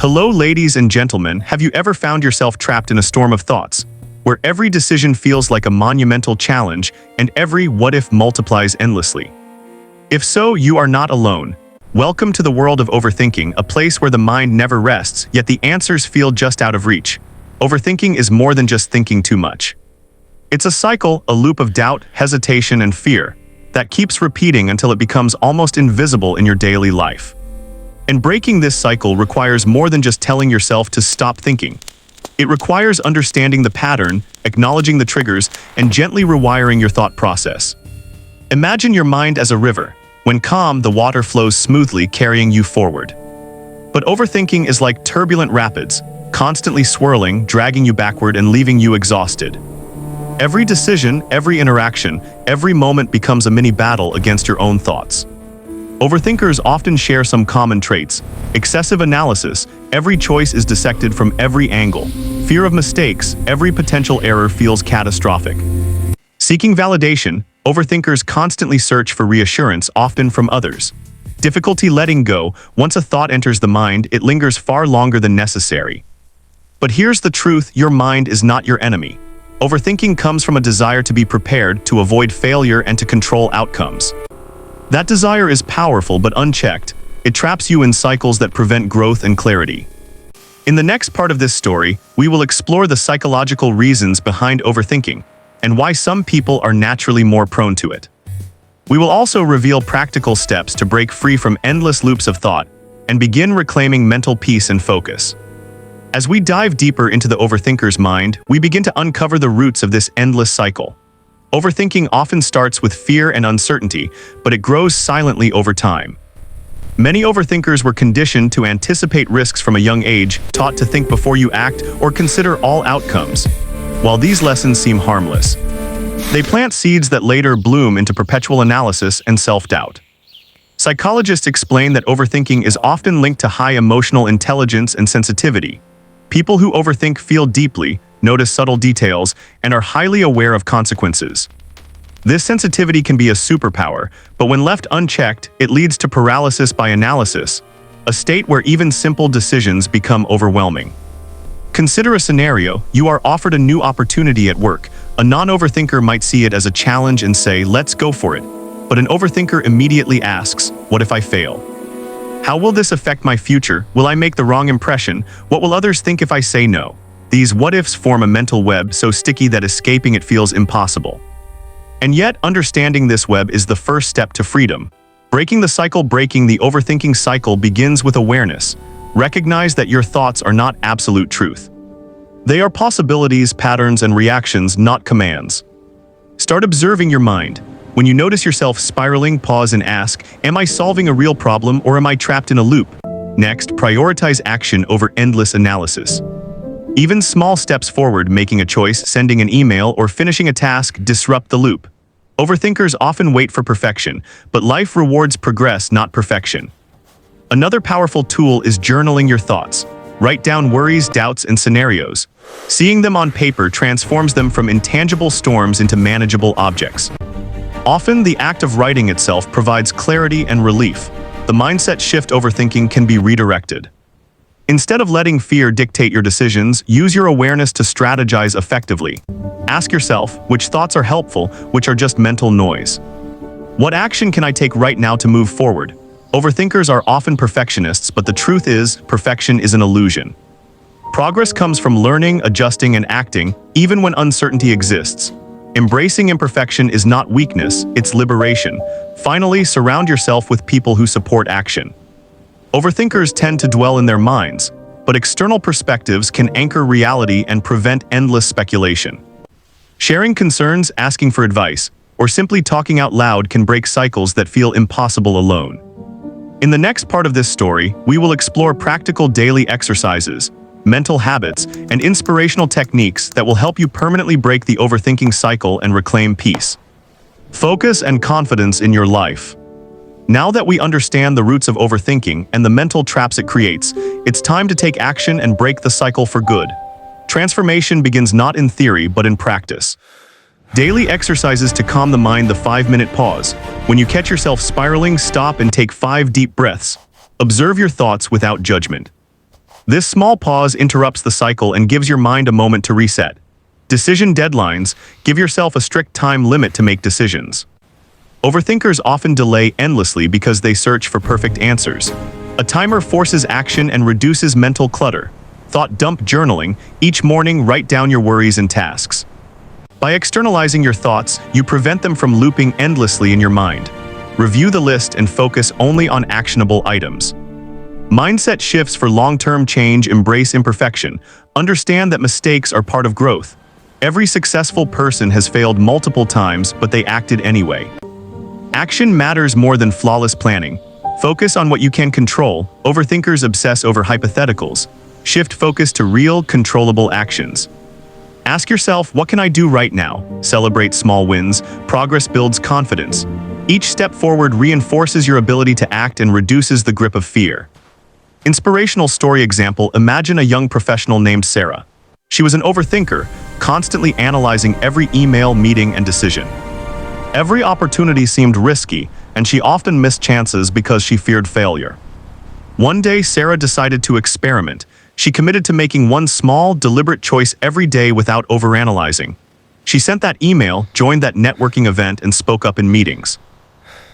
Hello, ladies and gentlemen, have you ever found yourself trapped in a storm of thoughts, where every decision feels like a monumental challenge and every what-if multiplies endlessly? If so, you are not alone. Welcome to the world of overthinking, a place where the mind never rests, yet the answers feel just out of reach. Overthinking is more than just thinking too much. It's a cycle, a loop of doubt, hesitation, and fear that keeps repeating until it becomes almost invisible in your daily life. And breaking this cycle requires more than just telling yourself to stop thinking. It requires understanding the pattern, acknowledging the triggers, and gently rewiring your thought process. Imagine your mind as a river. When calm, the water flows smoothly, carrying you forward. But overthinking is like turbulent rapids, constantly swirling, dragging you backward and leaving you exhausted. Every decision, every interaction, every moment becomes a mini battle against your own thoughts. Overthinkers often share some common traits: excessive analysis, every choice is dissected from every angle; fear of mistakes, every potential error feels catastrophic; seeking validation, overthinkers constantly search for reassurance, often from others; difficulty letting go, once a thought enters the mind, it lingers far longer than necessary. But here's the truth: your mind is not your enemy. Overthinking comes from a desire to be prepared, to avoid failure, and to control outcomes. That desire is powerful but unchecked. It traps you in cycles that prevent growth and clarity. In the next part of this story, we will explore the psychological reasons behind overthinking and why some people are naturally more prone to it. We will also reveal practical steps to break free from endless loops of thought and begin reclaiming mental peace and focus. As we dive deeper into the overthinker's mind, we begin to uncover the roots of this endless cycle. Overthinking often starts with fear and uncertainty, but it grows silently over time. Many overthinkers were conditioned to anticipate risks from a young age, taught to think before you act or consider all outcomes. While these lessons seem harmless, they plant seeds that later bloom into perpetual analysis and self-doubt. Psychologists explain that overthinking is often linked to high emotional intelligence and sensitivity. People who overthink feel deeply, notice subtle details, and are highly aware of consequences. This sensitivity can be a superpower, but when left unchecked, it leads to paralysis by analysis, a state where even simple decisions become overwhelming. Consider a scenario: you are offered a new opportunity at work. A non-overthinker might see it as a challenge and say, "Let's go for it." But an overthinker immediately asks, "What if I fail? How will this affect my future? Will I make the wrong impression? What will others think if I say no?" These what-ifs form a mental web so sticky that escaping it feels impossible. And yet, understanding this web is the first step to freedom. Breaking the overthinking cycle begins with awareness. Recognize that your thoughts are not absolute truth. They are possibilities, patterns, and reactions, not commands. Start observing your mind. When you notice yourself spiraling, pause and ask, "Am I solving a real problem or am I trapped in a loop?" Next, prioritize action over endless analysis. Even small steps forward, making a choice, sending an email, or finishing a task, disrupt the loop. Overthinkers often wait for perfection, but life rewards progress, not perfection. Another powerful tool is journaling your thoughts. Write down worries, doubts, and scenarios. Seeing them on paper transforms them from intangible storms into manageable objects. Often, the act of writing itself provides clarity and relief. The mindset shift overthinking can be redirected. Instead of letting fear dictate your decisions, use your awareness to strategize effectively. Ask yourself, which thoughts are helpful, which are just mental noise? What action can I take right now to move forward? Overthinkers are often perfectionists, but the truth is, perfection is an illusion. Progress comes from learning, adjusting, and acting, even when uncertainty exists. Embracing imperfection is not weakness, it's liberation. Finally, surround yourself with people who support action. Overthinkers tend to dwell in their minds, but external perspectives can anchor reality and prevent endless speculation. Sharing concerns, asking for advice, or simply talking out loud can break cycles that feel impossible alone. In the next part of this story, we will explore practical daily exercises, mental habits, and inspirational techniques that will help you permanently break the overthinking cycle and reclaim peace, focus, and confidence in your life. Now that we understand the roots of overthinking and the mental traps it creates, it's time to take action and break the cycle for good. Transformation begins not in theory, but in practice. Daily exercises to calm the mind: the 5-minute pause. When you catch yourself spiraling, stop and take 5 deep breaths. Observe your thoughts without judgment. This small pause interrupts the cycle and gives your mind a moment to reset. Decision deadlines: give yourself a strict time limit to make decisions. Overthinkers often delay endlessly because they search for perfect answers. A timer forces action and reduces mental clutter. Thought dump journaling: each morning write down your worries and tasks. By externalizing your thoughts, you prevent them from looping endlessly in your mind. Review the list and focus only on actionable items. Mindset shifts for long-term change: embrace imperfection. Understand that mistakes are part of growth. Every successful person has failed multiple times, but they acted anyway. Action matters more than flawless planning. Focus on what you can control. Overthinkers obsess over hypotheticals. Shift focus to real, controllable actions. Ask yourself, what can I do right now? Celebrate small wins. Progress builds confidence. Each step forward reinforces your ability to act and reduces the grip of fear. Inspirational story example: imagine a young professional named Sarah. She was an overthinker, constantly analyzing every email, meeting, and decision. Every opportunity seemed risky, and she often missed chances because she feared failure. One day, Sarah decided to experiment. She committed to making one small, deliberate choice every day without overanalyzing. She sent that email, joined that networking event, and spoke up in meetings.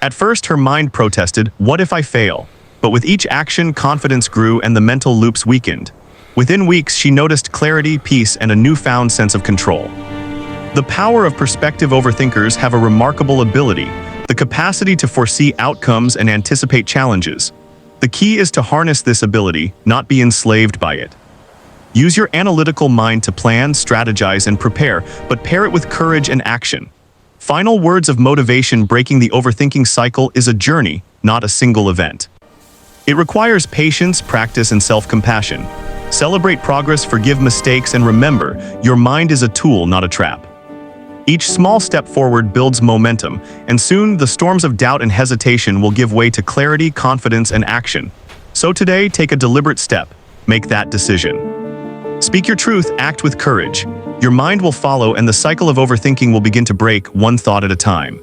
At first, her mind protested, "What if I fail?" But with each action, confidence grew and the mental loops weakened. Within weeks, she noticed clarity, peace, and a newfound sense of control. The power of perspective: overthinkers have a remarkable ability, the capacity to foresee outcomes and anticipate challenges. The key is to harness this ability, not be enslaved by it. Use your analytical mind to plan, strategize, and prepare, but pair it with courage and action. Final words of motivation: breaking the overthinking cycle is a journey, not a single event. It requires patience, practice, and self-compassion. Celebrate progress, forgive mistakes, and remember, your mind is a tool, not a trap. Each small step forward builds momentum, and soon the storms of doubt and hesitation will give way to clarity, confidence, and action. So today, take a deliberate step. Make that decision. Speak your truth, act with courage. Your mind will follow, and the cycle of overthinking will begin to break, one thought at a time.